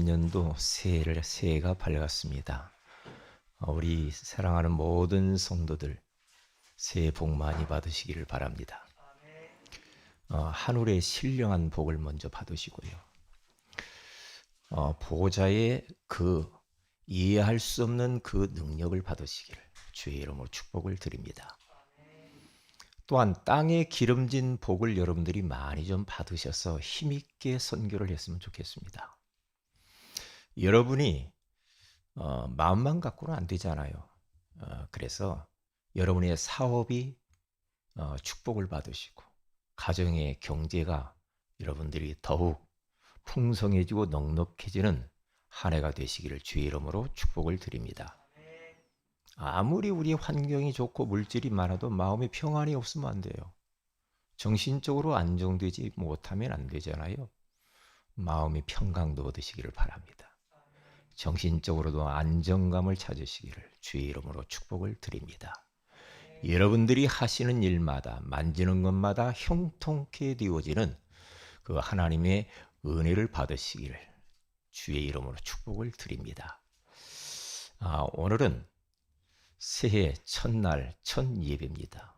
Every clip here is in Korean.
2023년도 새해가 밝았습니다. 우리 사랑하는 모든 성도들 새해 복 많이 받으시기를 바랍니다. 하늘의 신령한 복을 먼저 받으시고요. 보호자의 그 이해할 수 없는 그 능력을 받으시기를 주의 이름으로 축복을 드립니다. 또한 땅에 기름진 복을 여러분들이 많이 좀 받으셔서 힘있게 선교를 했으면 좋겠습니다. 여러분이 마음만 갖고는 안 되잖아요. 그래서 여러분의 사업이 축복을 받으시고 가정의 경제가 여러분들이 더욱 풍성해지고 넉넉해지는 한 해가 되시기를 주의 이름으로 축복을 드립니다. 아무리 우리 환경이 좋고 물질이 많아도 마음의 평안이 없으면 안 돼요. 정신적으로 안정되지 못하면 안 되잖아요. 마음의 평강도 얻으시기를 바랍니다. 정신적으로도 안정감을 찾으시기를 주의 이름으로 축복을 드립니다. 여러분들이 하시는 일마다 만지는 것마다 형통케 되어지는 그 하나님의 은혜를 받으시기를 주의 이름으로 축복을 드립니다. 오늘은 새해 첫날 첫 예배입니다.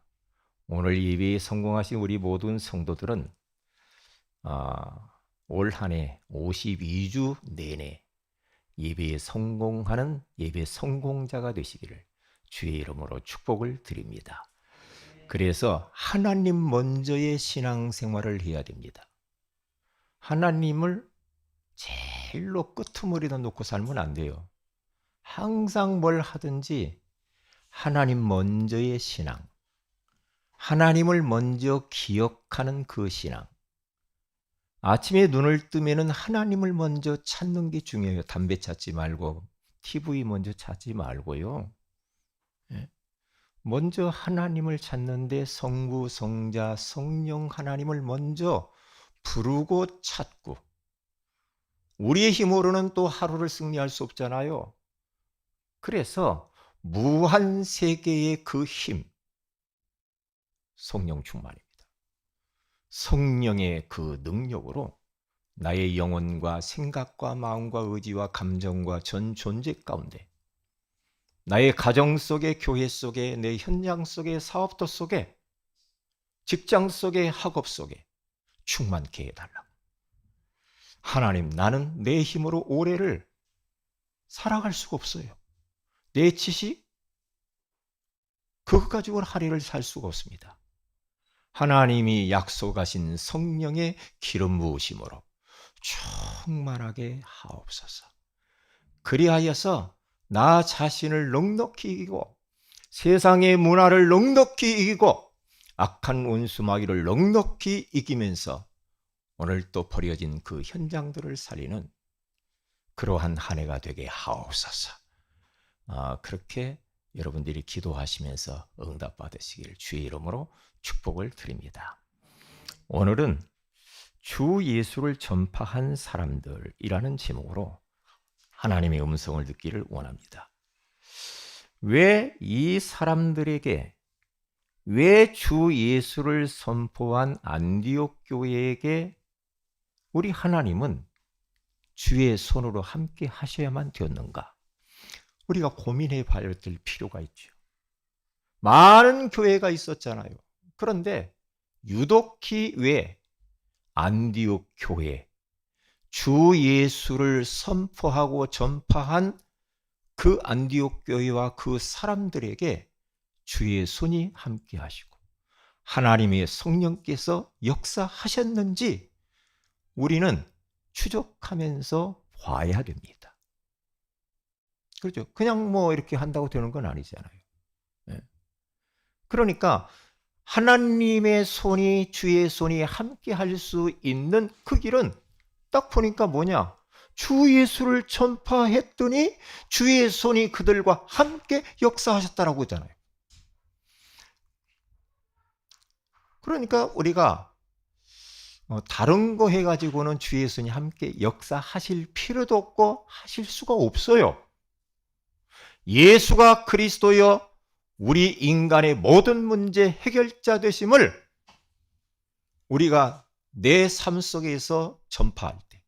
오늘 예배에 성공하신 우리 모든 성도들은 올 한 해 52주 내내 예배에 성공하는 예배 성공자가 되시기를 주의 이름으로 축복을 드립니다. 그래서 하나님 먼저의 신앙생활을 해야 됩니다. 하나님을 제일로 끄트머리다 놓고 살면 안 돼요. 항상 뭘 하든지 하나님 먼저의 신앙, 하나님을 먼저 기억하는 그 신앙. 아침에 눈을 뜨면은 하나님을 먼저 찾는 게 중요해요. 담배 찾지 말고 TV 먼저 찾지 말고요. 먼저 하나님을 찾는데 성부, 성자, 성령 하나님을 먼저 부르고 찾고, 우리의 힘으로는 또 하루를 승리할 수 없잖아요. 그래서 무한 세계의 그 힘, 성령 충만입니다. 성령의 그 능력으로 나의 영혼과 생각과 마음과 의지와 감정과 전 존재 가운데, 나의 가정 속에, 교회 속에, 내 현장 속에, 사업터 속에, 직장 속에, 학업 속에 충만케 해달라고. 하나님, 나는 내 힘으로 올해를 살아갈 수가 없어요. 내 지식, 그것 가지고는 한 해를 살 수가 없습니다. 하나님이 약속하신 성령의 기름 부으심으로 충만하게 하옵소서. 그리하여서 나 자신을 넉넉히 이기고 세상의 문화를 넉넉히 이기고 악한 원수마귀를 넉넉히 이기면서 오늘 또 버려진 그 현장들을 살리는 그러한 한 해가 되게 하옵소서. 그렇게 여러분들이 기도하시면서 응답받으시길 주의 이름으로 축복을 드립니다. 오늘은 주 예수를 전파한 사람들이라는 제목으로 하나님의 음성을 듣기를 원합니다. 왜 이 사람들에게, 왜 주 예수를 선포한 안디옥 교회에게 우리 하나님은 주의 손으로 함께 하셔야만 되었는가? 우리가 고민해 봐야 될 필요가 있죠. 많은 교회가 있었잖아요. 그런데 유독히 왜 안디옥 교회, 주 예수를 선포하고 전파한 그 안디옥 교회와 그 사람들에게 주의 손이 함께 하시고 하나님의 성령께서 역사하셨는지 우리는 추적하면서 봐야 됩니다. 그렇죠? 그냥 뭐 이렇게 한다고 되는 건 아니잖아요. 그러니까 하나님의 손이, 주의 손이 함께 할 수 있는 그 길은 딱 보니까 뭐냐? 주 예수를 전파했더니 주의 손이 그들과 함께 역사하셨다라고 하잖아요. 그러니까 우리가 다른 거 해가지고는 주의 손이 함께 역사하실 필요도 없고 하실 수가 없어요. 예수가 그리스도여 우리 인간의 모든 문제 해결자 되심을 우리가 내 삶 속에서 전파할 때,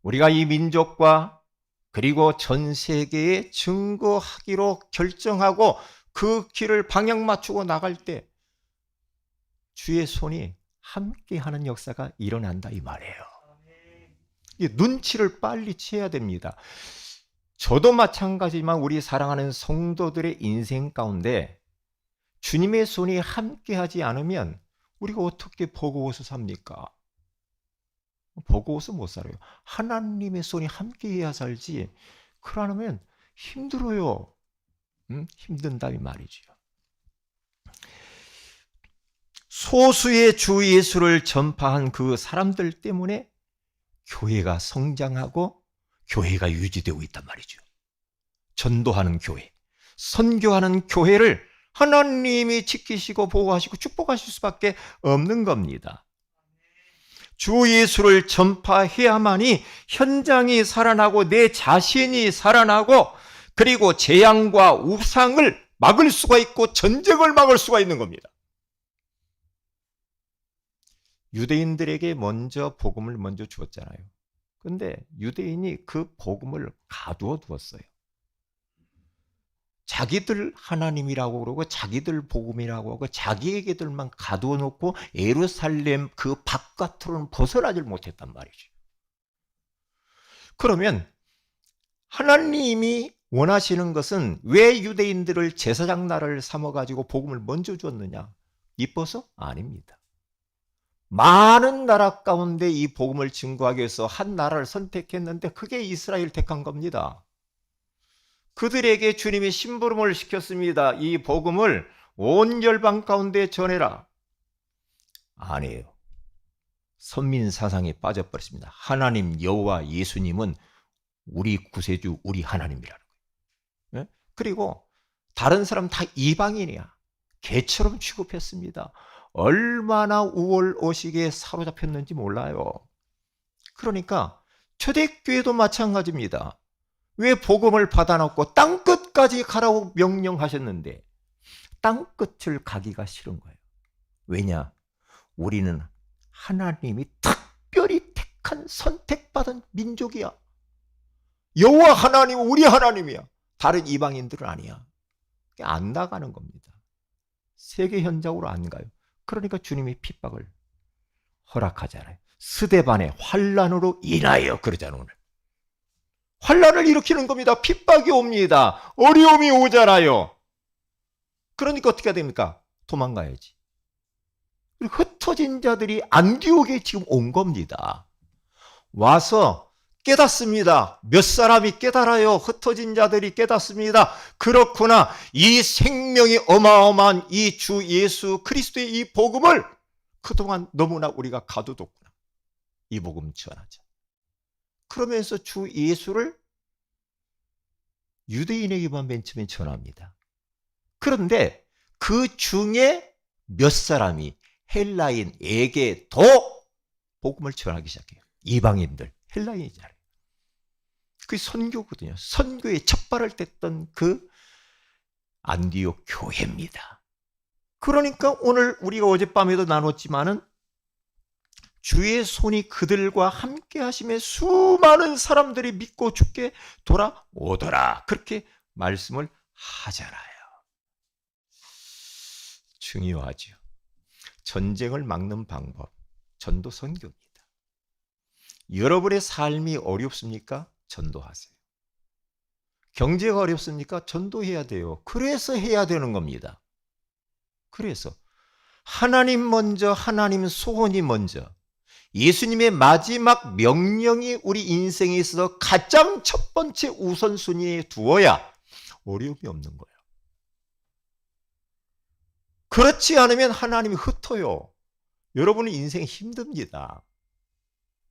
우리가 이 민족과 그리고 전 세계에 증거하기로 결정하고 그 길을 방향 맞추고 나갈 때 주의 손이 함께하는 역사가 일어난다 이 말이에요. 이 눈치를 빨리 채야 됩니다. 저도 마찬가지지만 우리 사랑하는 성도들의 인생 가운데 주님의 손이 함께하지 않으면 우리가 어떻게 버거워서 삽니까? 버거워서 못 살아요. 하나님의 손이 함께해야 살지. 그러면 힘들어요. 힘든다 이 말이죠. 소수의 주 예수를 전파한 그 사람들 때문에 교회가 성장하고 교회가 유지되고 있단 말이죠. 전도하는 교회, 선교하는 교회를 하나님이 지키시고 보호하시고 축복하실 수밖에 없는 겁니다. 주 예수를 전파해야만이 현장이 살아나고 내 자신이 살아나고 그리고 재앙과 우상을 막을 수가 있고 전쟁을 막을 수가 있는 겁니다. 유대인들에게 먼저 복음을 먼저 주었잖아요. 근데 유대인이 그 복음을 가두어 두었어요. 자기들 하나님이라고 그러고 자기들 복음이라고 하고 자기에게들만 가두어 놓고 예루살렘 그 바깥으로는 벗어나질 못했단 말이죠. 그러면 하나님이 원하시는 것은 왜 유대인들을 제사장 나라를 삼아가지고 복음을 먼저 주었느냐? 이뻐서? 아닙니다. 많은 나라 가운데 이 복음을 증거하기 위해서 한 나라를 선택했는데 그게 이스라엘 택한 겁니다. 그들에게 주님이 심부름을 시켰습니다. 이 복음을 온 열방 가운데 전해라. 아니에요. 선민 사상에 빠져버렸습니다. 하나님 여호와 예수님은 우리 구세주 우리 하나님이라는 거예요. 그리고 다른 사람 다 이방인이야. 개처럼 취급했습니다. 얼마나 우월의식에 사로잡혔는지 몰라요. 그러니까 초대교회도 마찬가지입니다. 왜 복음을 받아놓고 땅끝까지 가라고 명령하셨는데 땅끝을 가기가 싫은 거예요. 왜냐? 우리는 하나님이 특별히 택한 선택받은 민족이야. 여호와 하나님 우리 하나님이야. 다른 이방인들은 아니야. 안 나가는 겁니다. 세계 현장으로 안 가요. 그러니까 주님이 핍박을 허락하잖아요. 스데반의 환난으로 인하여 그러잖아요. 오늘 환난을 일으키는 겁니다. 핍박이 옵니다. 어려움이 오잖아요. 그러니까 어떻게 해야 됩니까? 도망가야지. 흩어진 자들이 안디옥에 지금 온 겁니다. 와서 깨닫습니다. 몇 사람이 깨달아요. 흩어진 자들이 깨닫습니다. 그렇구나. 이 생명이 어마어마한 이 주 예수 그리스도의 이 복음을 그동안 너무나 우리가 가둬뒀구나. 이 복음 전하자. 그러면서 주 예수를 유대인에게만 맨 처음에 전합니다. 그런데 그 중에 몇 사람이 헬라인에게 더 복음을 전하기 시작해요. 이방인들, 헬라인이잖아요. 그게 선교거든요. 선교의 첫발을 뗐던 그 안디옥 교회입니다. 그러니까 오늘 우리가 어젯밤에도 나눴지만은 주의 손이 그들과 함께 하심에 수많은 사람들이 믿고 주께 돌아오더라. 그렇게 말씀을 하잖아요. 중요하죠. 전쟁을 막는 방법, 전도 선교입니다. 여러분의 삶이 어렵습니까? 전도하세요. 경제가 어렵습니까? 전도해야 돼요. 그래서 해야 되는 겁니다. 그래서 하나님 먼저, 하나님 소원이 먼저, 예수님의 마지막 명령이 우리 인생에 있어서 가장 첫 번째 우선순위에 두어야 어려움이 없는 거예요. 그렇지 않으면 하나님이 흩어요. 여러분의 인생이 힘듭니다.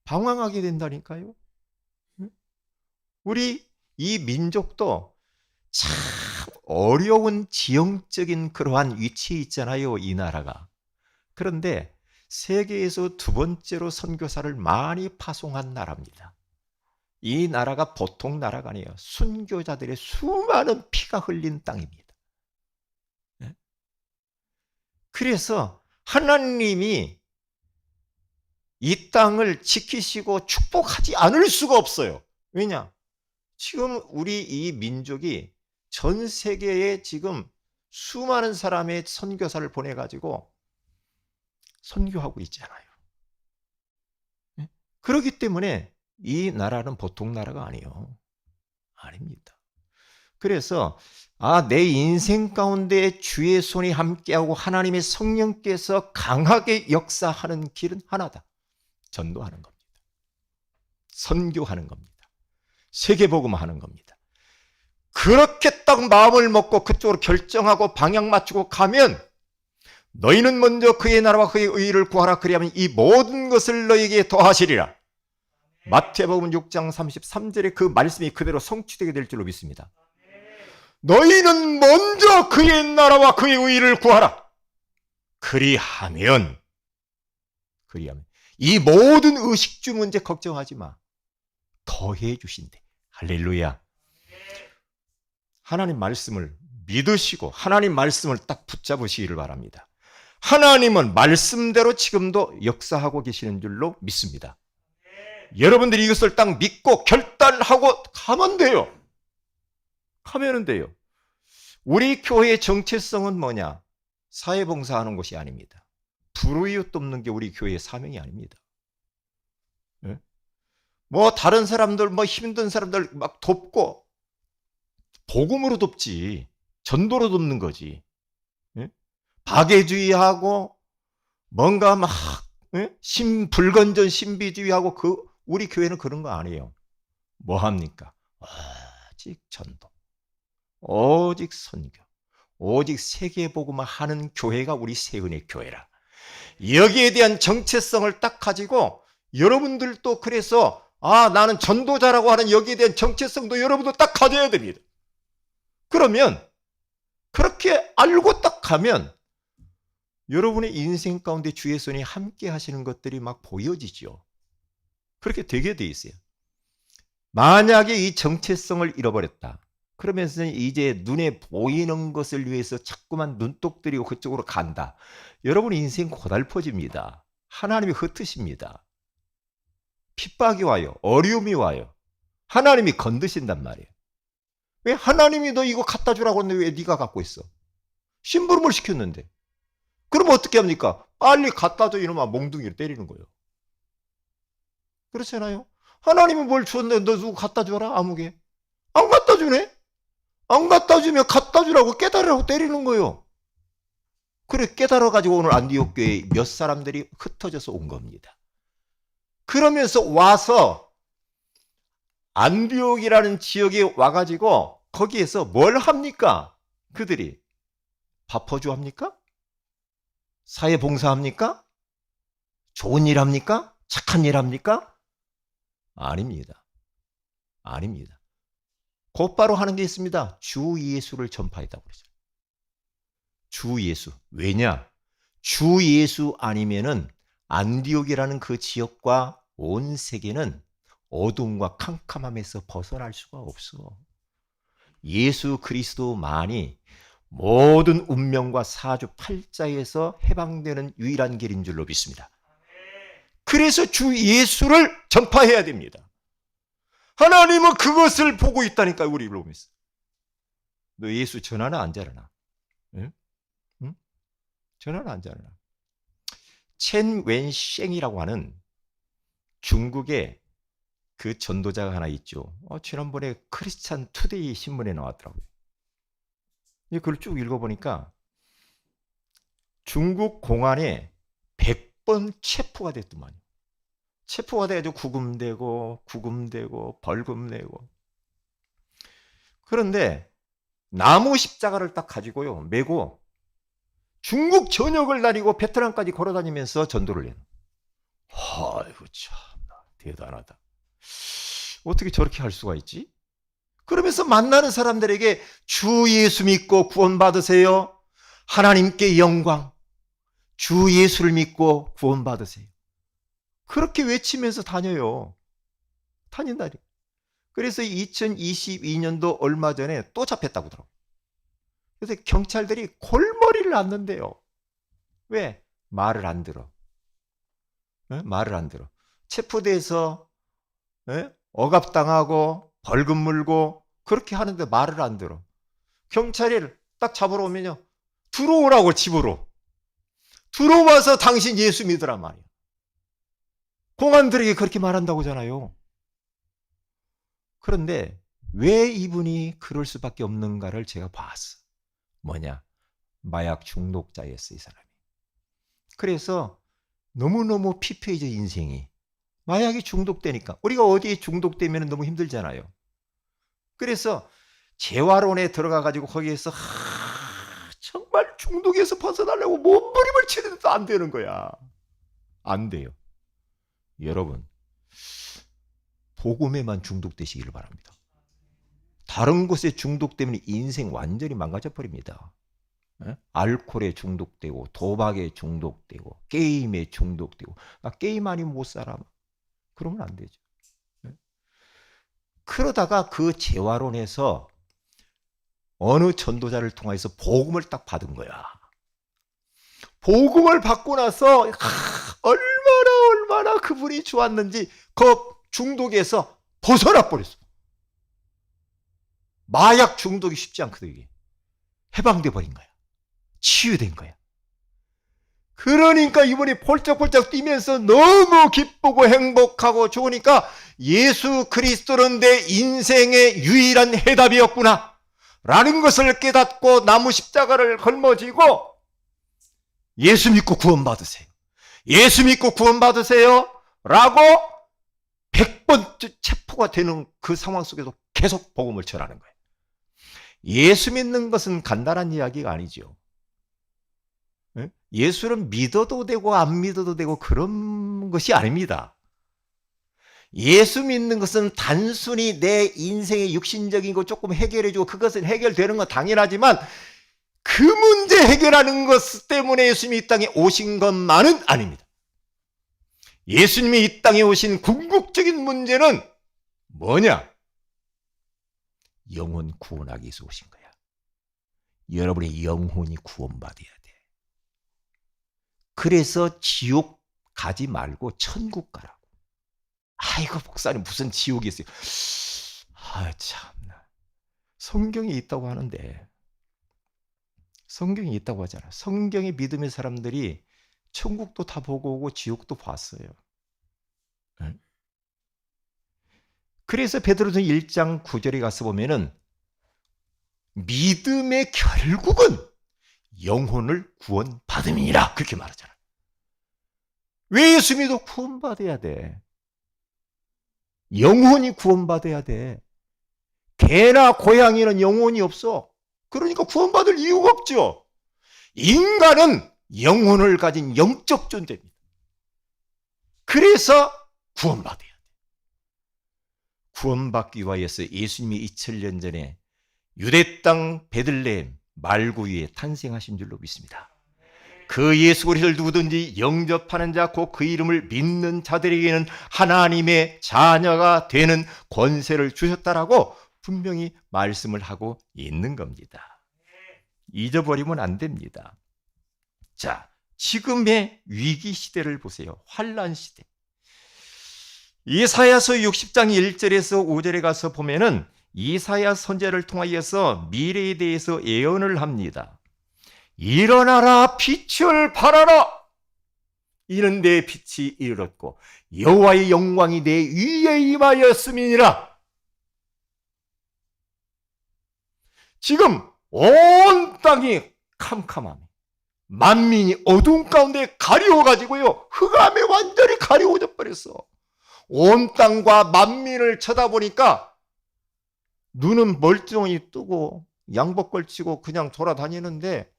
방황하게 된다니까요. 우리 이 민족도 참 어려운 지형적인 그러한 위치에 있잖아요. 이 나라가. 그런데 세계에서 두 번째로 선교사를 많이 파송한 나라입니다. 이 나라가 보통 나라가 아니에요. 순교자들의 수많은 피가 흘린 땅입니다. 그래서 하나님이 이 땅을 지키시고 축복하지 않을 수가 없어요. 왜냐? 지금 우리 이 민족이 전 세계에 지금 수많은 사람의 선교사를 보내가지고 선교하고 있잖아요. 그렇기 때문에 이 나라는 보통 나라가 아니에요. 아닙니다. 그래서 내 인생 가운데 주의 손이 함께하고 하나님의 성령께서 강하게 역사하는 길은 하나다. 전도하는 겁니다. 선교하는 겁니다. 세계복음하는 겁니다. 그렇게 딱 마음을 먹고 그쪽으로 결정하고 방향 맞추고 가면 너희는 먼저 그의 나라와 그의 의를 구하라. 그리하면 이 모든 것을 너희에게 더하시리라. 마태복음 6장 33절에 그 말씀이 그대로 성취되게 될 줄로 믿습니다. 너희는 먼저 그의 나라와 그의 의를 구하라. 그리하면 이 모든 의식주 문제 걱정하지 마. 더해 주신대. 할렐루야. 하나님 말씀을 믿으시고 하나님 말씀을 딱 붙잡으시기를 바랍니다. 하나님은 말씀대로 지금도 역사하고 계시는 줄로 믿습니다. 여러분들이 이것을 딱 믿고 결단하고 가면 돼요. 가면은 돼요. 우리 교회의 정체성은 뭐냐? 사회봉사하는 것이 아닙니다. 불우이웃 돕는 게 우리 교회의 사명이 아닙니다. 네? 뭐 다른 사람들, 뭐 힘든 사람들 막 돕고 복음으로 돕지 전도로 돕는 거지. 네? 박애주의하고 뭔가 막 불건전 신비주의하고 우리 교회는 그런 거 아니에요. 뭐 합니까? 오직 전도, 오직 선교, 오직 세계복음을 하는 교회가 우리 세은의 교회라. 여기에 대한 정체성을 딱 가지고 여러분들도 그래서 나는 전도자라고 하는 여기에 대한 정체성도 여러분도 딱 가져야 됩니다. 그러면 그렇게 알고 딱 가면 여러분의 인생 가운데 주의 손이 함께 하시는 것들이 막 보여지죠. 그렇게 되게 돼 있어요. 만약에 이 정체성을 잃어버렸다. 그러면서 이제 눈에 보이는 것을 위해서 자꾸만 눈독 들이고 그쪽으로 간다. 여러분 인생 고달퍼집니다. 하나님이 흩으십니다. 핍박이 와요. 어려움이 와요. 하나님이 건드신단 말이에요. 왜 하나님이 너 이거 갖다 주라고 했는데 왜 네가 갖고 있어? 심부름을 시켰는데. 그럼 어떻게 합니까? 빨리 갖다 줘 이놈아 몽둥이를 때리는 거예요. 그렇잖아요. 하나님이 뭘 줬는데 너 누구 갖다 줘라 아무개. 안 갖다 주네. 안 갖다 주면 갖다 주라고 깨달으라고 때리는 거예요. 그래 깨달아가지고 오늘 안디옥 교회에 몇 사람들이 흩어져서 온 겁니다. 그러면서 와서 안디옥이라는 지역에 와가지고 거기에서 뭘 합니까? 그들이 밥퍼주 합니까? 사회봉사합니까? 좋은 일 합니까? 착한 일 합니까? 아닙니다. 아닙니다. 곧바로 하는 게 있습니다. 주 예수를 전파했다고 그러죠. 주 예수. 왜냐? 주 예수 아니면은 안디옥이라는 그 지역과 온 세계는 어둠과 캄캄함에서 벗어날 수가 없어. 예수 그리스도만이 모든 운명과 사주팔자에서 해방되는 유일한 길인 줄로 믿습니다. 그래서 주 예수를 전파해야 됩니다. 하나님은 그것을 보고 있다니까 우리를 보면서. 너 예수 전하나 안 전하나? 응? 응? 전하나 안 전하나? 첸 웬셴이라고 하는 중국의 그 전도자가 하나 있죠. 지난번에 크리스찬 투데이 신문에 나왔더라고요. 그걸 쭉 읽어보니까 중국 공안에 100번 체포가 됐더만요. 체포가 돼가지고 구금되고 벌금 내고. 그런데 나무 십자가를 딱 가지고요 메고 중국 전역을 다니고 베트남까지 걸어다니면서 전도를 해요. 아이고 참 대단하다. 어떻게 저렇게 할 수가 있지? 그러면서 만나는 사람들에게 주 예수 믿고 구원 받으세요. 하나님께 영광. 주 예수를 믿고 구원 받으세요. 그렇게 외치면서 다녀요. 다닌다니. 그래서 2022년도 얼마 전에 또 잡혔다고 그러더라고요. 그래서 경찰들이 골머리를 앓는데요. 왜? 말을 안 들어. 예? 말을 안 들어. 체포돼서 예? 억압당하고 벌금 물고 그렇게 하는데 말을 안 들어. 경찰이 딱 잡으러 오면요, 들어오라고 집으로. 들어와서 당신 예수 믿으란 말이야. 공안들에게 그렇게 말한다고잖아요. 그런데 왜 이분이 그럴 수밖에 없는가를 제가 봤어. 뭐냐? 마약 중독자였어, 이 사람이. 그래서 너무너무 피폐해져, 인생이. 마약이 중독되니까. 우리가 어디에 중독되면 너무 힘들잖아요. 그래서 재활원에 들어가가지고 거기에서 정말 중독에서 벗어나려고 몸부림을 치는데도 안 되는 거야. 안 돼요. 여러분, 복음에만 중독되시기를 바랍니다. 다른 곳에 중독되면 인생 완전히 망가져 버립니다. 알코올에 중독되고 도박에 중독되고 게임에 중독되고, 나 게임 아니면 못 살아, 그러면 안 되죠. 그러다가 그 재활원에서 어느 전도자를 통해서 복음을 딱 받은 거야. 복음을 받고 나서 얼마나 그분이 좋았는지 그 중독에서 벗어나 버렸어. 마약 중독이 쉽지 않거든. 이게 해방돼 버린 거야. 치유된 거야. 그러니까 이분이 폴짝폴짝 뛰면서 너무 기쁘고 행복하고 좋으니까 예수 그리스도는 내 인생의 유일한 해답이었구나 라는 것을 깨닫고 나무 십자가를 걸머지고, 예수 믿고 구원받으세요, 예수 믿고 구원받으세요 라고 100번 체포가 되는 그 상황 속에서 계속 복음을 전하는 거예요. 예수 믿는 것은 간단한 이야기가 아니죠. 예수는 믿어도 되고 안 믿어도 되고 그런 것이 아닙니다. 예수 믿는 것은 단순히 내 인생의 육신적인 거 조금 해결해주고 그것은 해결되는 건 당연하지만, 그 문제 해결하는 것 때문에 예수님이 이 땅에 오신 것만은 아닙니다. 예수님이 이 땅에 오신 궁극적인 문제는 뭐냐? 영혼 구원하기 위해서 오신 거야. 여러분의 영혼이 구원받아야 돼. 그래서 지옥 가지 말고 천국 가라고. 아이고, 목사님 무슨 지옥이 있어요? 참나. 성경에 있다고 하는데, 성경에 있다고 하잖아. 성경에 믿음의 사람들이 천국도 다 보고 오고 지옥도 봤어요. 그래서 베드로전 1장 9절에 가서 보면은 믿음의 결국은 영혼을 구원받음이니라 그렇게 말하잖아. 왜 예수 믿어? 구원받아야 돼. 영혼이 구원받아야 돼. 개나 고양이는 영혼이 없어. 그러니까 구원받을 이유가 없죠. 인간은 영혼을 가진 영적 존재입니다. 그래서 구원받아야 돼. 구원받기 위하여서 예수님이 2000년 전에 유대 땅 베들레헴 말구유에 탄생하신 줄로 믿습니다. 그 예수 그리스도를 누구든지 영접하는 자, 곧 그 이름을 믿는 자들에게는 하나님의 자녀가 되는 권세를 주셨다라고 분명히 말씀을 하고 있는 겁니다. 잊어버리면 안 됩니다. 자, 지금의 위기 시대를 보세요. 환난 시대. 이사야서 60장 1절에서 5절에 가서 보면은 이사야 선지자를 통하여서 미래에 대해서 예언을 합니다. 일어나라, 빛을 발하라. 이는 내 빛이 이르렀고 여호와의 영광이 내 위에 임하였음이니라. 지금 온 땅이 캄캄함, 만민이 어두운 가운데 가리워가지고요, 흑암에 완전히 가리워져 버렸어. 온 땅과 만민을 쳐다보니까 눈은 멀쩡히 뜨고 양복 걸치고 그냥 돌아다니는데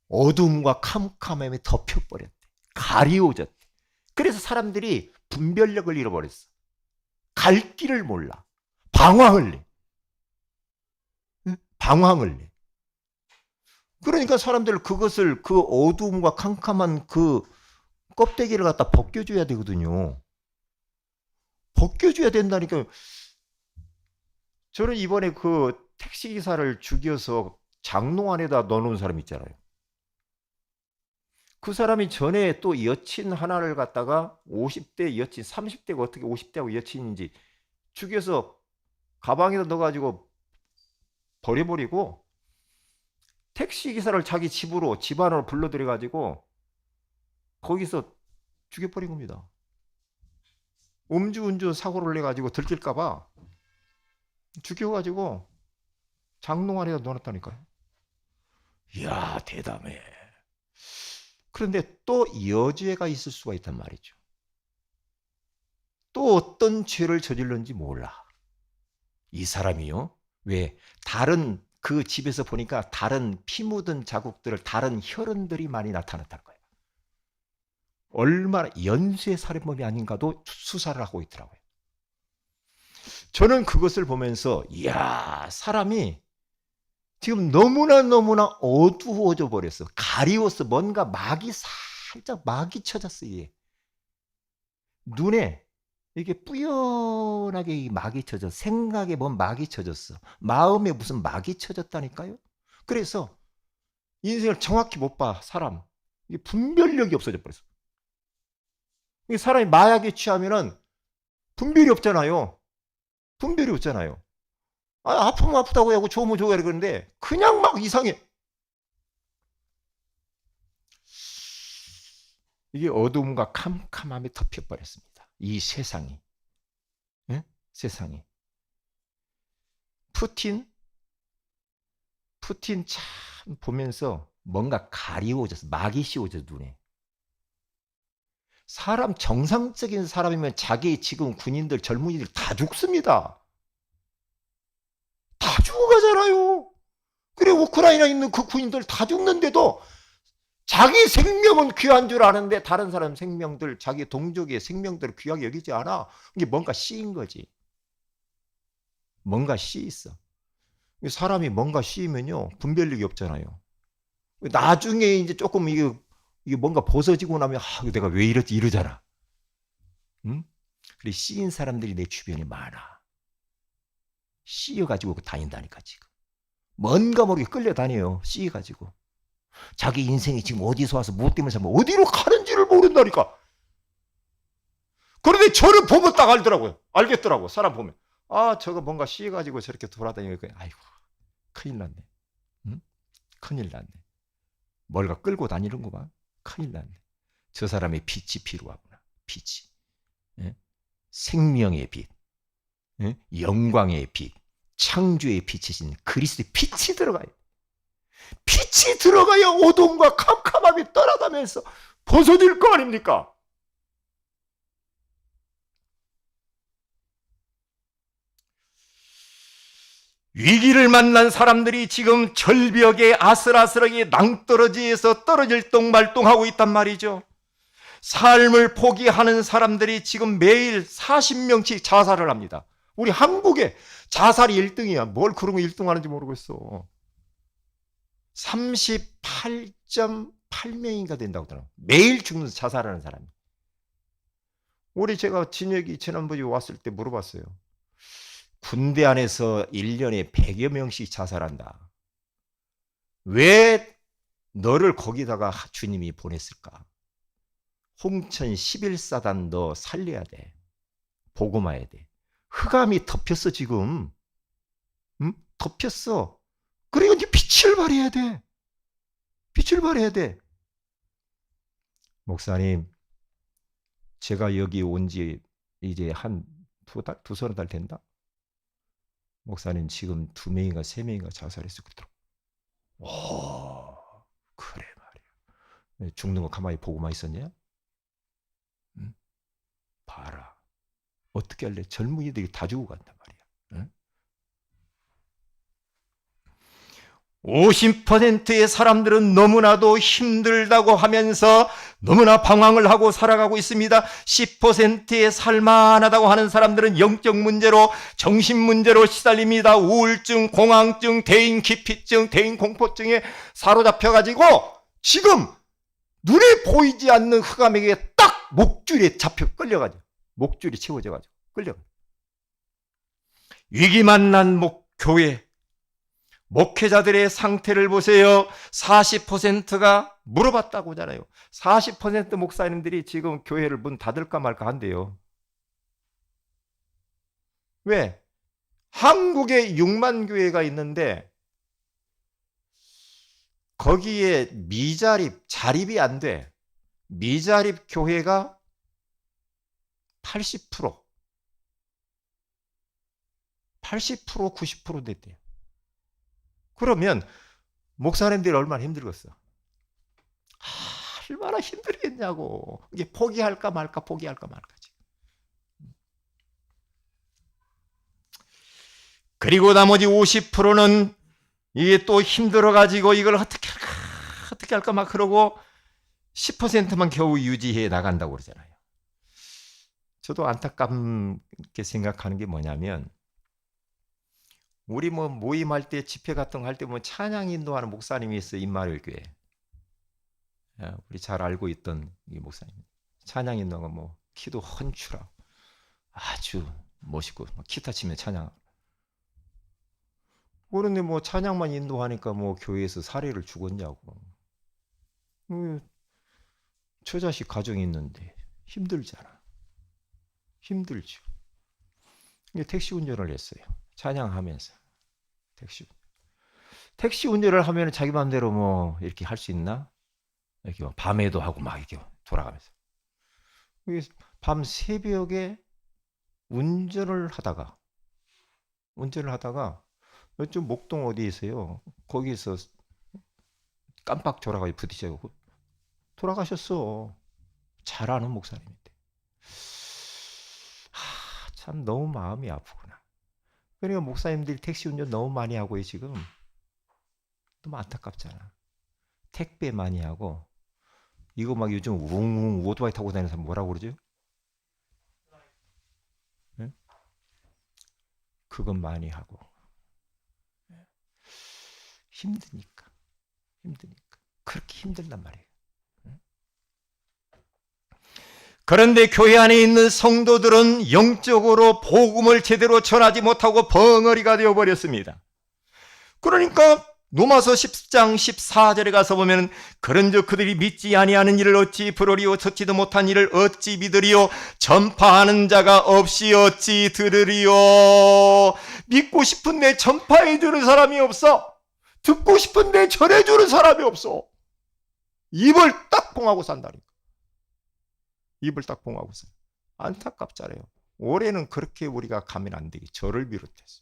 어둠과 캄캄함에 덮여버렸대. 가리워졌대. 그래서 사람들이 분별력을 잃어버렸어. 갈 길을 몰라. 방황을 내. 방황을 내. 그러니까 사람들 그것을, 그 어두움과 캄캄한 그 껍데기를 갖다 벗겨줘야 되거든요. 벗겨줘야 된다니까요. 저는 이번에 그 택시기사를 죽여서 장롱 안에다 넣어놓은 사람 있잖아요. 그 사람이 전에 또 여친 하나를 갖다가 50대 여친, 30대가 어떻게 50대하고 여친인지 죽여서 가방에다 넣어가지고 버려버리고 택시기사를 자기 집으로, 집 안으로 불러들여가지고 거기서 죽여버린 겁니다. 음주운전 사고를 내가지고 들킬까봐 죽여가지고 장롱 안에다 넣어놨다니까요. 이야, 대담해. 그런데 또 여죄가 있을 수가 있단 말이죠. 또 어떤 죄를 저질렀는지 몰라. 이 사람이요. 왜? 다른 그 집에서 보니까 다른 피 묻은 자국들을, 다른 혈흔들이 많이 나타났다는 거예요. 얼마나 연쇄 살인범이 아닌가도 수사를 하고 있더라고요. 저는 그것을 보면서 이야, 사람이 지금 너무나 어두워져 버렸어. 가리웠어. 뭔가 막이 살짝 막이 쳐졌어. 이게 눈에 이게 뿌연하게 막이 쳐져. 생각에 뭔 막이 쳐졌어. 마음에 무슨 막이 쳐졌다니까요. 그래서 인생을 정확히 못 봐. 사람 이게 분별력이 없어져 버렸어. 사람이 마약에 취하면은 분별이 없잖아요. 분별이 없잖아요. 아, 아프면 아프다고 하고 좋으면 좋아야 그러는데 그냥 막 이상해. 이게 어두움과 캄캄함에 덮여버렸습니다. 이 세상이. 예? 세상이. 푸틴 참 보면서 뭔가 가리워져서 막이 씌워져 눈에. 사람 정상적인 사람이면 자기 지금 군인들 젊은이들 다 죽습니다. 다 죽어가잖아요. 그래 우크라이나에 있는 그 군인들 다 죽는데도 자기 생명은 귀한 줄 아는데 다른 사람 생명들, 자기 동족의 생명들을 귀하게 여기지 않아. 이게 뭔가 씌인 거지. 뭔가 씌 있어. 사람이 뭔가 씌이면요 분별력이 없잖아요. 나중에 이제 조금 이게 뭔가 벗어지고 나면 내가 왜 이러지 이러잖아. 응? 그래 씌인 사람들이 내 주변에 많아. 씌여가지고 다닌다니까 지금. 뭔가 모르게 끌려다녀요. 씌여가지고. 자기 인생이 지금 어디서 와서 무엇 때문에 살면 어디로 가는지를 모른다니까. 그런데 저를 보면 딱 알더라고요. 알겠더라고. 사람 보면. 아 저거 뭔가 씌여가지고 저렇게 돌아다니니까 아이고 큰일 났네. 응? 큰일 났네. 뭘가 끌고 다니는구만. 큰일 났네. 저 사람의 빛이 필요하구나. 빛이. 예? 생명의 빛. 예? 영광의 빛. 창조의 빛이신 그리스도의 빛이 들어가요. 빛이 들어가야 어둠과 캄캄함이 떠나가면서 벗어질 거 아닙니까? 위기를 만난 사람들이 지금 절벽에 아슬아슬하게 낭떠러지에서 떨어질 똥말똥하고 있단 말이죠. 삶을 포기하는 사람들이 지금 매일 40명씩 자살을 합니다. 우리 한국에 자살이 1등이야. 뭘 그런 거 1등 하는지 모르겠어. 38.8명인가 된다고 하더라고요. 매일 죽는 자살하는 사람이. 우리 제가 진혁이 지난번에 왔을 때 물어봤어요. 군대 안에서 1년에 100여 명씩 자살한다. 왜 너를 거기다가 주님이 보냈을까? 홍천 11사단 너 살려야 돼. 복음화해야 돼. 흑암이 덮였어 지금. 응? 덮였어. 그리고 이제 빛을 발해야 돼. 빛을 발해야 돼. 목사님, 제가 여기 온 지 이제 한 두서너 달 된다. 목사님 지금 2명인가 3명인가 자살했을 거더라고. 오, 그래 말이야. 죽는 거 가만히 보고만 있었냐? 응? 봐라. 어떻게 할래? 젊은이들이 다 죽어 간단 말이야. 응? 50%의 사람들은 너무나도 힘들다고 하면서 너무나 방황을 하고 살아가고 있습니다. 10%의 살만하다고 하는 사람들은 영적 문제로, 정신 문제로 시달립니다. 우울증, 공황증, 대인 기피증, 대인 공포증에 사로잡혀가지고 지금 눈에 보이지 않는 흑암에게 딱 목줄에 잡혀 끌려가죠. 목줄이 채워져가지고 끌려가죠. 위기 만난 교회, 목회자들의 상태를 보세요. 40%가 물어봤다고 하잖아요. 40% 목사님들이 지금 교회를 문 닫을까 말까 한대요. 왜? 한국에 6만 교회가 있는데 거기에 자립이 안 돼. 미자립 교회가 80%, 90% 됐대요. 그러면 목사님들이 얼마나 힘들겠어. 얼마나 힘들겠냐고. 이게 포기할까 말까. 그리고 나머지 50%는 이게 또 힘들어가지고 이걸 어떻게 할까 막 그러고 10%만 겨우 유지해 나간다고 그러잖아요. 저도 안타깝게 생각하는 게 뭐냐면, 우리 모임할 때, 집회 같은 거 할 때 찬양 인도하는 목사님이 있어요. 임마을 교회. 우리 잘 알고 있던 이 목사님. 찬양 인도가 키도 헌출하고 아주 멋있고 기타 치면 찬양. 그런데 찬양만 인도하니까 교회에서 사례를 죽었냐고. 처자식 가정이 있는데 힘들잖아. 힘들죠. 택시 운전을 했어요. 찬양하면서. 택시 운전을 하면 자기 마음대로 이렇게 할 수 있나? 이렇게 밤에도 하고 막 이렇게 돌아가면서. 밤 새벽에 운전을 하다가 좀 목동 어디에 있어요. 거기에서 깜빡 돌아가지고 부딪혀고 돌아가셨어. 잘 아는 목사님인데. 참 너무 마음이 아프구나. 그러니까 목사님들이 택시 운전 너무 많이 하고요. 지금 너무 안타깝잖아. 택배 많이 하고 이거 막 요즘 웅웅 오토바이 타고 다니는 사람 뭐라고 그러죠? 네? 그건 많이 하고 힘드니까 그렇게 힘들단 말이에요. 그런데 교회 안에 있는 성도들은 영적으로 복음을 제대로 전하지 못하고 벙어리가 되어버렸습니다. 그러니까 로마서 10장 14절에 가서 보면, 그런즉 그들이 믿지 아니하는 일을 어찌 부르리요, 듣지도 못한 일을 어찌 믿으리요, 전파하는 자가 없이 어찌 들으리요. 믿고 싶은데 전파해 주는 사람이 없어. 듣고 싶은데 전해 주는 사람이 없어. 입을 딱 봉하고 산다니까. 입을 딱 봉하고 있어요. 안타깝잖아요. 올해는 그렇게 우리가 가면 안 되게, 저를 비롯해서.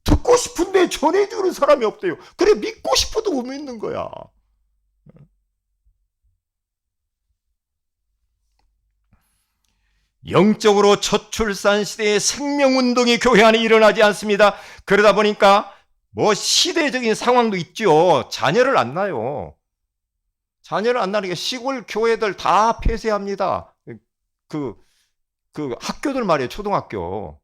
듣고 싶은데 전해주는 사람이 없대요. 그래, 믿고 싶어도 못 믿는 거야. 영적으로 저출산 시대의 생명운동이 교회 안에 일어나지 않습니다. 그러다 보니까 시대적인 상황도 있죠. 자녀를 안 낳아요. 자녀를 안 낳으니까 시골 교회들 다 폐쇄합니다. 그 학교들 말이에요. 초등학교.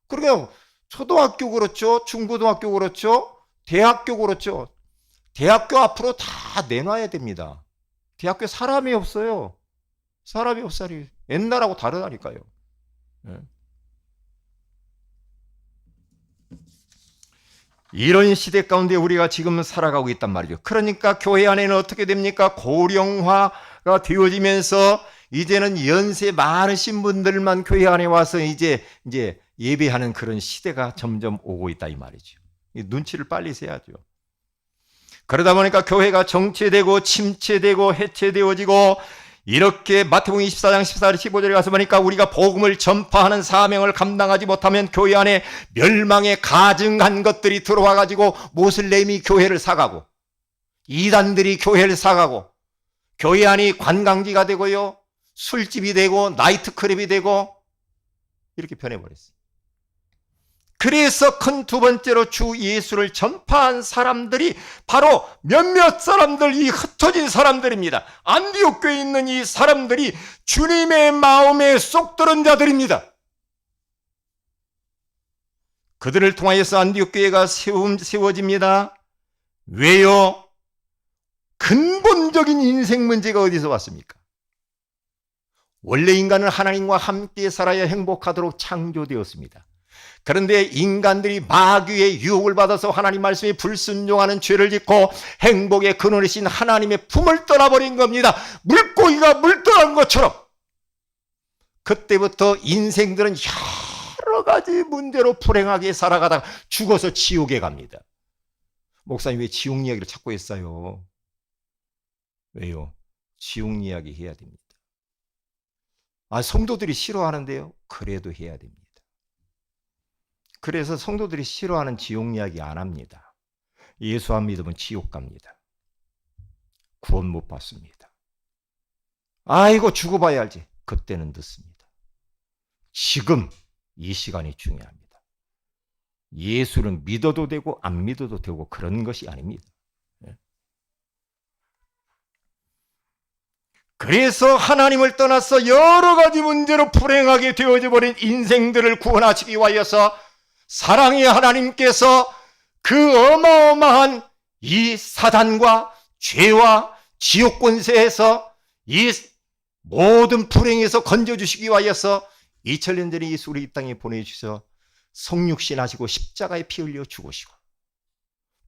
그러니까 초등학교 그렇죠. 중고등학교 그렇죠. 대학교 그렇죠. 대학교 앞으로 다 내놔야 됩니다. 대학교에 사람이 없어요. 사람이 없어요. 옛날하고 다르다니까요. 이런 시대 가운데 우리가 지금 살아가고 있단 말이죠. 그러니까 교회 안에는 어떻게 됩니까? 고령화가 되어지면서 이제는 연세 많으신 분들만 교회 안에 와서 이제 예배하는 그런 시대가 점점 오고 있다 이 말이죠. 눈치를 빨리 채야죠. 그러다 보니까 교회가 정체되고 침체되고 해체되어지고, 이렇게 마태복음 24장 14절 15절에 가서 보니까 우리가 복음을 전파하는 사명을 감당하지 못하면 교회 안에 멸망에 가증한 것들이 들어와 가지고 모슬렘이 교회를 사가고 이단들이 교회를 사가고 교회 안이 관광지가 되고요, 술집이 되고 나이트클럽이 되고 이렇게 변해버렸어요. 그래서 큰 두 번째로 주 예수를 전파한 사람들이 바로 몇몇 사람들, 이 흩어진 사람들입니다. 안디옥 교회에 있는 이 사람들이 주님의 마음에 쏙 들은 자들입니다. 그들을 통하여서 안디옥 교회가 세워집니다. 왜요? 근본적인 인생 문제가 어디서 왔습니까? 원래 인간은 하나님과 함께 살아야 행복하도록 창조되었습니다. 그런데 인간들이 마귀의 유혹을 받아서 하나님 말씀에 불순종하는 죄를 짓고 행복의 근원이신 하나님의 품을 떠나버린 겁니다. 물고기가 물 떠난 것처럼. 그때부터 인생들은 여러 가지 문제로 불행하게 살아가다가 죽어서 지옥에 갑니다. 목사님 왜 지옥 이야기를 자꾸 했어요? 왜요? 지옥 이야기 해야 됩니다. 성도들이 싫어하는데요? 그래도 해야 됩니다. 그래서 성도들이 싫어하는 지옥 이야기 안 합니다. 예수 안 믿으면 지옥 갑니다. 구원 못 받습니다. 아이고 죽어봐야 알지. 그때는 늦습니다. 지금 이 시간이 중요합니다. 예수는 믿어도 되고 안 믿어도 되고 그런 것이 아닙니다. 그래서 하나님을 떠나서 여러 가지 문제로 불행하게 되어져 버린 인생들을 구원하시기 위하여서 사랑의 하나님께서 그 어마어마한 이 사단과 죄와 지옥 권세에서 이 모든 불행에서 건져주시기 위하여서 2000년 전에 예수를 이 땅에 보내주셔서 성육신 하시고 십자가에 피 흘려 죽으시고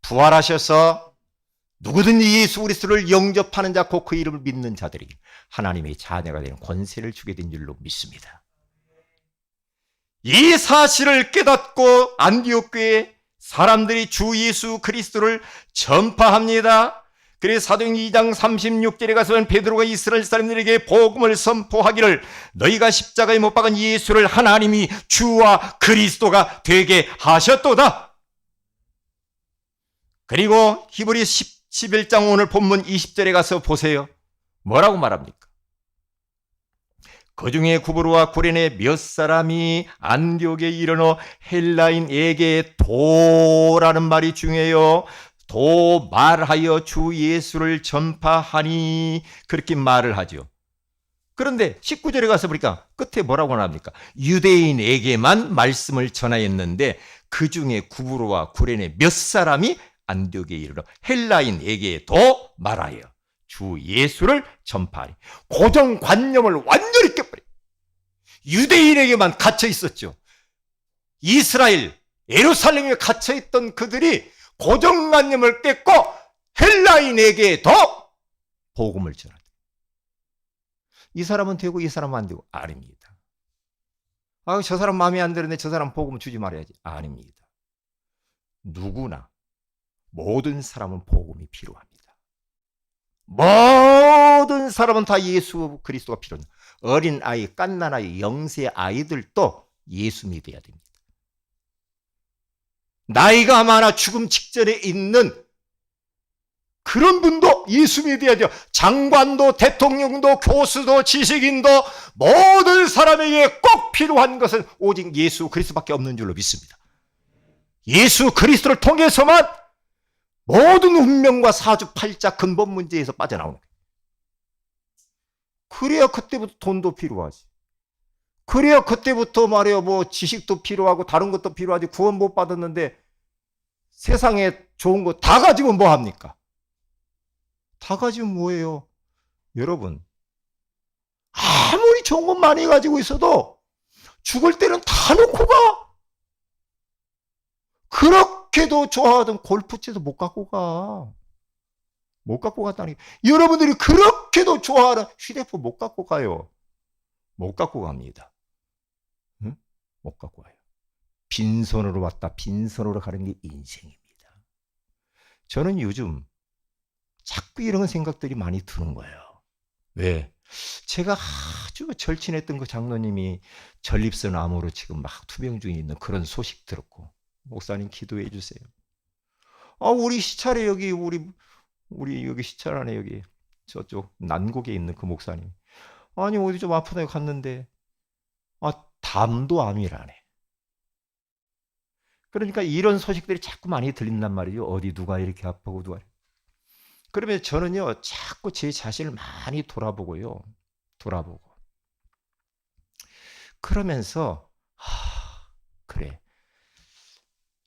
부활하셔서 누구든지 예수 그리스도를 영접하는 자 곧 그 이름을 믿는 자들에게 하나님의 자녀가 되는 권세를 주게 된 줄로 믿습니다. 이 사실을 깨닫고 안디옥 교회 사람들이 주 예수 그리스도를 전파합니다. 그래서 사도행전 2장 36절에 가서는 베드로가 이스라엘 사람들에게 복음을 선포하기를 너희가 십자가에 못 박은 예수를 하나님이 주와 그리스도가 되게 하셨도다. 그리고 히브리 11장 오늘 본문 20절에 가서 보세요. 뭐라고 말합니까? 그 중에 구브로와 구레네 몇 사람이 안디옥에 이르러 헬라인에게 도라는 말이 중요해요. 도 말하여 주 예수를 전파하니 그렇게 말을 하죠. 그런데 19절에 가서 보니까 끝에 뭐라고 합니까? 유대인에게만 말씀을 전하였는데 그 중에 구브로와 구레네 몇 사람이 안디옥에 이르러 헬라인에게도 말하여 주 예수를 전파하니 고정관념을 완전히 깨버려. 유대인에게만 갇혀 있었죠. 이스라엘 예루살렘에 갇혀 있던 그들이 고정관념을 깼고 헬라인에게도 복음을 전하다. 이 사람은 되고 이 사람은 안 되고 아닙니다. 저 사람 마음에 안 드는데 저 사람 복음 주지 말아야지. 아닙니다. 누구나 모든 사람은 복음이 필요합니다. 모든 사람은 다 예수 그리스도가 필요합니다. 어린 아이, 갓난아이, 영세 아이들도 예수 믿어야 됩니다. 나이가 많아 죽음 직전에 있는 그런 분도 예수 믿어야 돼요. 장관도 대통령도 교수도 지식인도 모든 사람에게 꼭 필요한 것은 오직 예수 그리스도밖에 없는 줄로 믿습니다. 예수 그리스도를 통해서만 모든 운명과 사주팔자 근본 문제에서 빠져나오는 거예요. 그래야 그때부터 돈도 필요하지. 그래야 그때부터 말이에요. 뭐 지식도 필요하고 다른 것도 필요하지. 구원 못 받았는데 세상에 좋은 거 다 가지고 뭐 합니까? 다 가지고 뭐예요? 여러분, 아무리 좋은 것 많이 가지고 있어도 죽을 때는 다 놓고 가. 그렇게도 좋아하던 골프채도 못 갖고 가. 못 갖고 갔다니. 여러분들이 그렇게도 좋아하는 휴대폰 못 갖고 가요. 못 갖고 갑니다. 응? 못 갖고 가요. 빈손으로 왔다 빈손으로 가는 게 인생입니다. 저는 요즘 자꾸 이런 생각들이 많이 드는 거예요. 왜? 제가 아주 절친했던 그 장로님이 전립선 암으로 지금 막 투병 중에 있는 그런 소식 들었고, 목사님 기도해 주세요. 우리 시찰에 여기 우리 여기 시찰 안에 여기 저쪽 난곡에 있는 그 목사님, 아니 어디 좀 아프다고 갔는데 담도 암이라네. 그러니까 이런 소식들이 자꾸 많이 들린단 말이죠. 어디 누가 이렇게 아프고 누가. 그러면 저는요 자꾸 제 자신을 많이 돌아보고요. 그러면서 그래,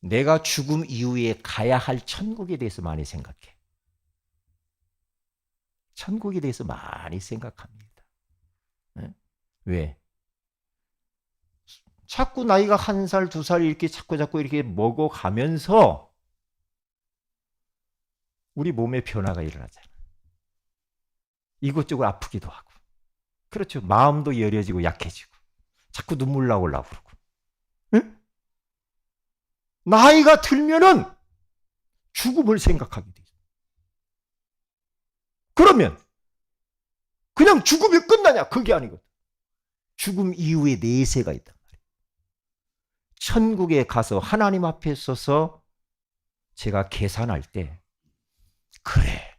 내가 죽음 이후에 가야 할 천국에 대해서 많이 생각해. 천국에 대해서 많이 생각합니다. 왜? 자꾸 나이가 1살, 2살 이렇게 자꾸 이렇게 먹어가면서 우리 몸에 변화가 일어나잖아요. 이것저것 아프기도 하고. 그렇죠. 마음도 여려지고 약해지고. 자꾸 눈물 나오려고 그러고. 응? 나이가 들면은 죽음을 생각하게 돼요. 그러면 그냥 죽음이 끝나냐? 그게 아니거든. 죽음 이후에 내세가 있단 말이에요. 천국에 가서 하나님 앞에 서서 제가 계산할 때 그래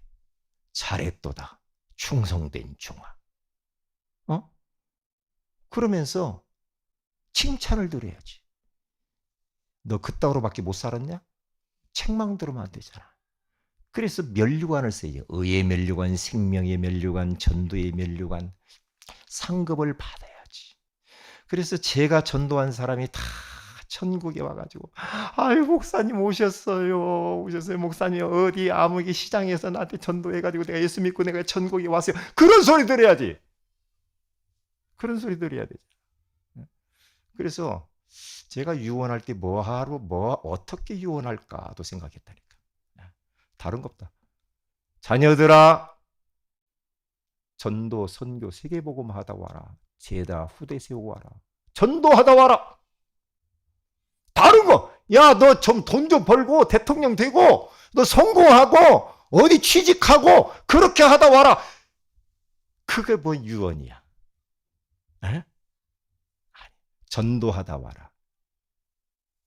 잘했도다 충성된 종아. 그러면서 칭찬을 드려야지. 너 그따구로밖에 못 살았냐? 책망 들으면 안 되잖아. 그래서 면류관을 써야죠. 의의 면류관, 생명의 면류관, 전도의 면류관. 상급을 받아야지. 그래서 제가 전도한 사람이 다 천국에 와가지고 아유 목사님 오셨어요. 목사님 어디 아무개 시장에서 나한테 전도해가지고 내가 예수 믿고 내가 천국에 왔어요. 그런 소리 들어야지. 그런 소리 들어야 되죠. 그래서 제가 유언할 때 어떻게 유언할까도 생각했다니까. 다른 거 없다. 자녀들아 전도, 선교, 세계복음 하다 와라. 제다 후대 세우고 와라. 전도하다 와라. 다른 거. 야, 너 좀 돈 좀 벌고 대통령 되고 너 성공하고 어디 취직하고 그렇게 하다 와라. 그게 뭐 유언이야. 에? 전도하다 와라.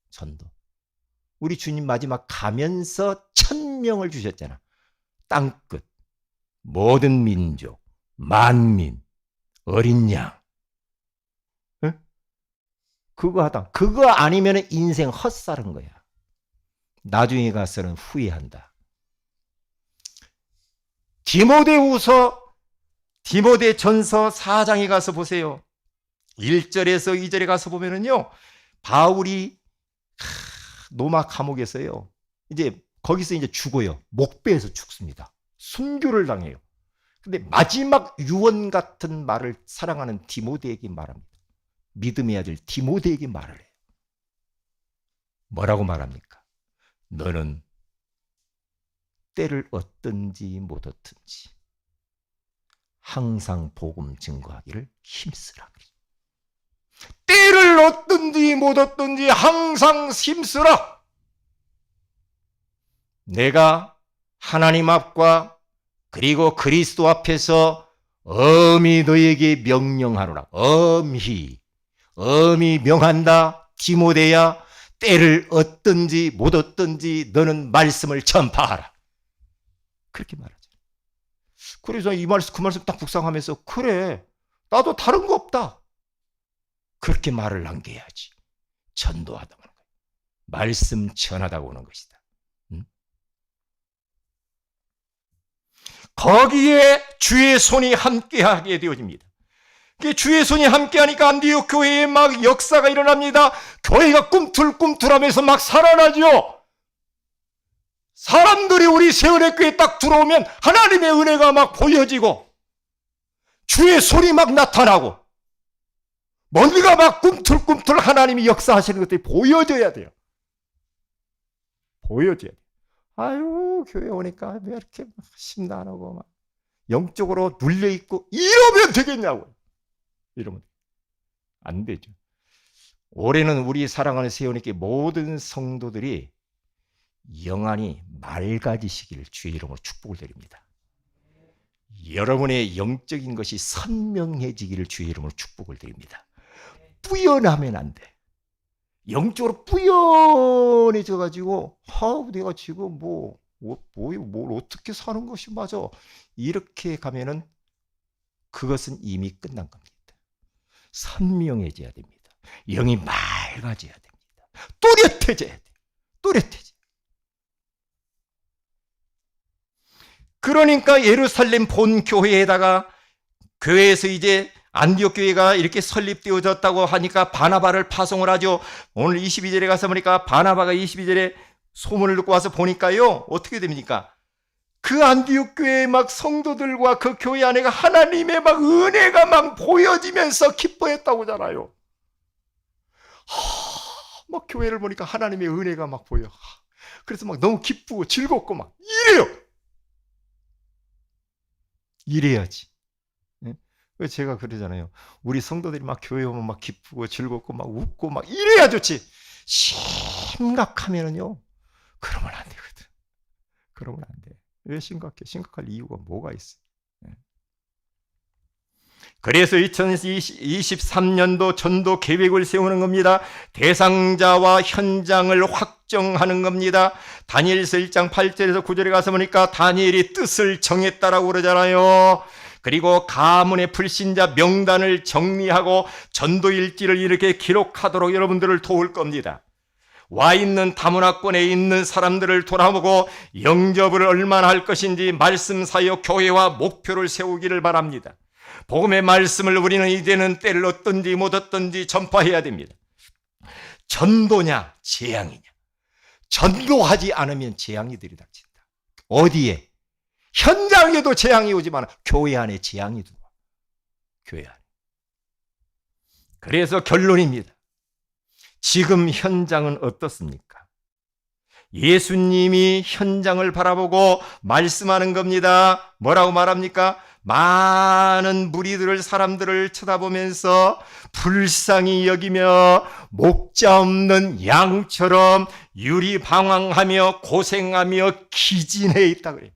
전도. 우리 주님 마지막 가면서 1000명을 주셨잖아. 땅끝, 모든 민족, 만민, 어린 양. 에? 그거 아니면 인생 헛살은 거야. 나중에 가서는 후회한다. 디모데전서 4장에 가서 보세요. 1절에서 2절에 가서 보면은요, 바울이 로마 감옥에서요, 이제 거기서 이제 죽어요. 목배에서 죽습니다. 순교를 당해요. 근데 마지막 유언 같은 말을 사랑하는 디모데에게 말합니다. 믿음의 아들 디모데에게 말을 해요. 뭐라고 말합니까? 너는 때를 얻든지 못 얻든지 항상 복음 증거하기를 힘쓰라. 때를 얻든지 못 얻든지 항상 힘쓰라. 내가 하나님 앞과 그리고 그리스도 앞에서 엄히 너에게 명령하노라. 엄히 명한다. 디모데야, 때를 얻든지 못 얻든지 너는 말씀을 전파하라. 그렇게 말하죠. 그래서 그 말씀 딱 묵상하면서 그래, 나도 다른 거 없다. 그렇게 말을 남겨야지. 전도하다 오는 거야. 말씀 전하다 오는 것이다. 거기에 주의 손이 함께하게 되어집니다. 주의 손이 함께하니까 안디옥 교회에 막 역사가 일어납니다. 교회가 꿈틀꿈틀하면서 막 살아나죠. 사람들이 우리 세월의 교회에 딱 들어오면 하나님의 은혜가 막 보여지고 주의 손이 막 나타나고 뭔가 막 꿈틀꿈틀 하나님이 역사하시는 것들이 보여져야 돼요. 보여져야 돼요. 아유, 교회 오니까 왜 이렇게 심란하고 막 영적으로 눌려있고 이러면 되겠냐고. 이러면 안 되죠. 올해는 우리 사랑하는 세원에게 모든 성도들이 영안이 맑아지시기를 주의 이름으로 축복을 드립니다. 여러분의 영적인 것이 선명해지기를 주의 이름으로 축복을 드립니다. 뿌연하면 안 돼. 영적으로 뿌연해져가지고 내가 지금 뭘 어떻게 사는 것이 맞아. 이렇게 가면은 그것은 이미 끝난 겁니다. 선명해져야 됩니다. 영이 맑아져야 됩니다. 또렷해져야 돼요. 또렷해져. 그러니까 예루살렘 본교회에다가 교회에서 이제 안디옥 교회가 이렇게 설립되어졌다고 하니까 바나바를 파송을 하죠. 오늘 22절에 가서 보니까 바나바가 22절에 소문을 듣고 와서 보니까요. 어떻게 됩니까? 그 안디옥 교회 막 성도들과 그 교회 안에가 하나님의 막 은혜가 막 보여지면서 기뻐했다고 하잖아요. 막 교회를 보니까 하나님의 은혜가 막 보여. 그래서 막 너무 기쁘고 즐겁고 막 이래요. 이래야지. 왜 제가 그러잖아요. 우리 성도들이 막 교회 오면 막 기쁘고 즐겁고 막 웃고 막 이래야 좋지. 심각하면은요. 그러면 안 되거든. 그러면 안 돼. 왜 심각해? 심각할 이유가 뭐가 있어? 그래서 2023년도 전도 계획을 세우는 겁니다. 대상자와 현장을 확정하는 겁니다. 다니엘서 1장 8절에서 9절에 가서 보니까 다니엘이 뜻을 정했다라고 그러잖아요. 그리고 가문의 불신자 명단을 정리하고 전도 일지를 이렇게 기록하도록 여러분들을 도울 겁니다. 와 있는 다문화권에 있는 사람들을 돌아보고 영접을 얼마나 할 것인지 말씀 사역 교회와 목표를 세우기를 바랍니다. 복음의 말씀을 우리는 이제는 때를 얻든지 못 얻든지 전파해야 됩니다. 전도냐 재앙이냐. 전도하지 않으면 재앙이 들이닥친다. 어디에? 현장에도 재앙이 오지만 교회 안에 재앙이 들어와. 교회 안에. 그래서 결론입니다. 지금 현장은 어떻습니까? 예수님이 현장을 바라보고 말씀하는 겁니다. 뭐라고 말합니까? 많은 무리들을 사람들을 쳐다보면서 불쌍히 여기며 목자 없는 양처럼 유리방황하며 고생하며 기진해 있다 그래요.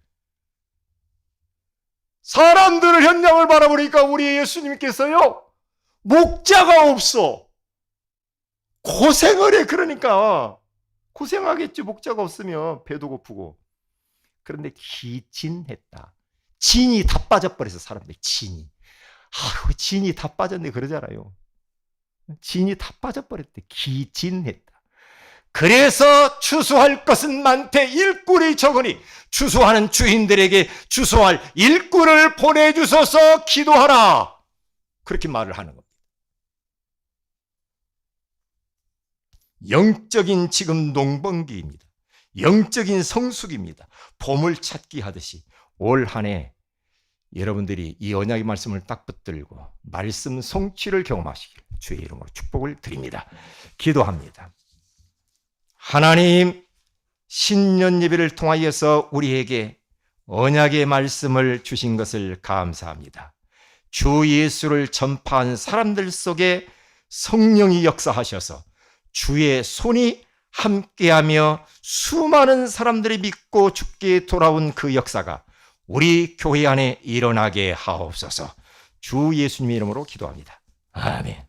사람들을 현장을 바라보니까 우리 예수님께서요 목자가 없어. 고생을 해. 그러니까 고생하겠지. 목자가 없으면 배도 고프고. 그런데 기진했다. 진이 다 빠져버려서 사람들이 진이. 진이 다 빠졌네 그러잖아요. 진이 다 빠져버렸대. 기진했다. 그래서 추수할 것은 많되 일꾼이 적으니 추수하는 주인들에게 추수할 일꾼을 보내주소서 기도하라. 그렇게 말을 하는 겁니다. 영적인 지금 농번기입니다. 영적인 성숙입니다. 보물찾기 하듯이 올 한 해 여러분들이 이 언약의 말씀을 딱 붙들고 말씀 성취를 경험하시길 주의 이름으로 축복을 드립니다. 기도합니다. 하나님, 신년 예배를 통하여서 우리에게 언약의 말씀을 주신 것을 감사합니다. 주 예수를 전파한 사람들 속에 성령이 역사하셔서 주의 손이 함께하며 수많은 사람들이 믿고 죽게 돌아온 그 역사가 우리 교회 안에 일어나게 하옵소서. 주 예수님의 이름으로 기도합니다. 아멘.